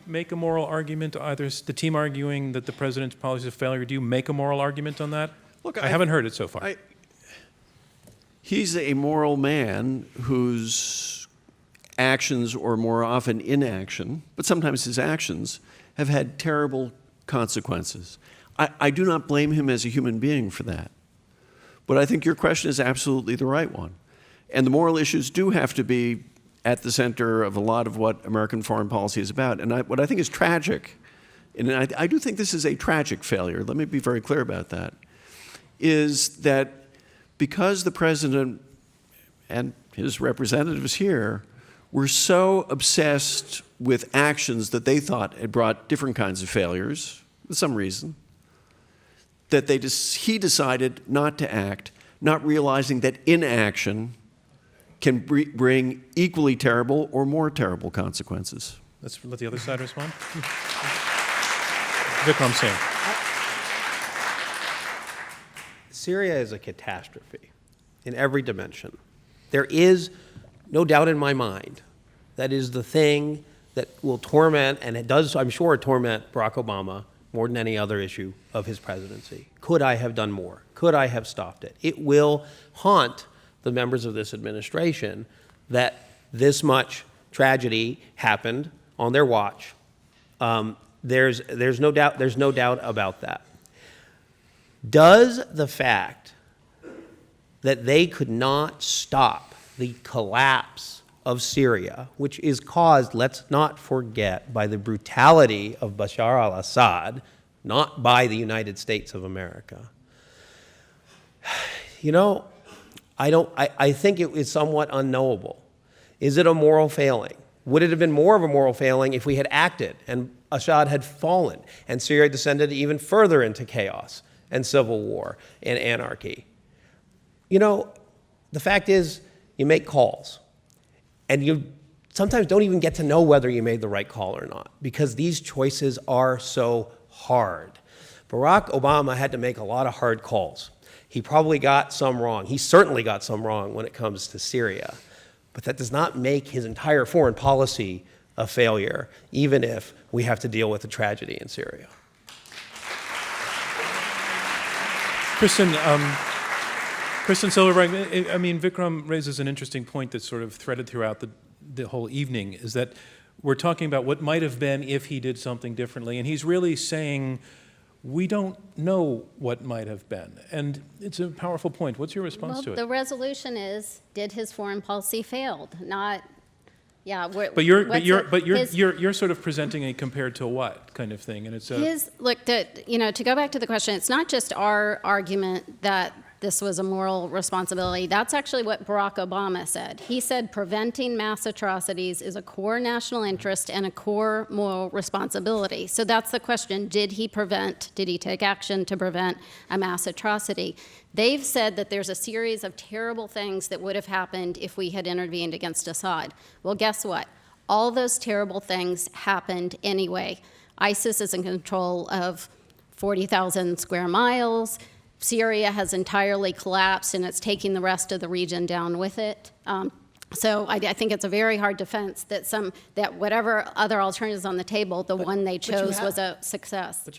make a moral argument? Either the team arguing that the president's policy is a failure. Do you make a moral argument on that? Look, I haven't heard it so far. He's a moral man whose actions, or more often inaction, but sometimes his actions, have had terrible consequences. I do not blame him as a human being for that. But I think your question is absolutely the right one. And the moral issues do have to be at the center of a lot of what American foreign policy is about. And what I think is tragic, and I do think this is a tragic failure, let me be very clear about that, is that because the president and his representatives here were so obsessed with actions that they thought had brought different kinds of failures, for some reason, that he decided not to act, not realizing that inaction can bring equally terrible or more terrible consequences. Let's let the other side respond. Vikram Singh. Syria is a catastrophe in every dimension. There is no doubt in my mind that is the thing that will torment, and it does, I'm sure, torment Barack Obama more than any other issue of his presidency. Could I have done more? Could I have stopped it? It will haunt the members of this administration that this much tragedy happened on their watch. There's no doubt about that. Does the fact that they could not stop the collapse of Syria, which is caused, let's not forget, by the brutality of Bashar al-Assad, not by the United States of America, you know, I think it is somewhat unknowable. Is it a moral failing? Would it have been more of a moral failing if we had acted and Assad had fallen and Syria descended even further into chaos and civil war and anarchy? You know, the fact is, you make calls, and you sometimes don't even get to know whether you made the right call or not, because these choices are so hard. Barack Obama had to make a lot of hard calls. He probably got some wrong. He certainly got some wrong when it comes to Syria. But that does not make his entire foreign policy a failure, even if we have to deal with the tragedy in Syria. Kristen Silverberg, I mean, Vikram raises an interesting point that's sort of threaded throughout the whole evening, is that we're talking about what might have been if he did something differently, and he's really saying we don't know what might have been. And it's a powerful point. What's your response to it? The resolution is, did his foreign policy failed? Not, yeah. But you're sort of presenting a compared to what kind of thing, and it's look, to go back to the question, it's not just our argument that this was a moral responsibility. That's actually what Barack Obama said. He said preventing mass atrocities is a core national interest and a core moral responsibility. So that's the question. Did he take action to prevent a mass atrocity? They've said that there's a series of terrible things that would have happened if we had intervened against Assad. Well, guess what? All those terrible things happened anyway. ISIS is in control of 40,000 square miles. Syria has entirely collapsed, and it's taking the rest of the region down with it. So I think it's a very hard defense that whatever other alternatives on the table, the one they chose was a success.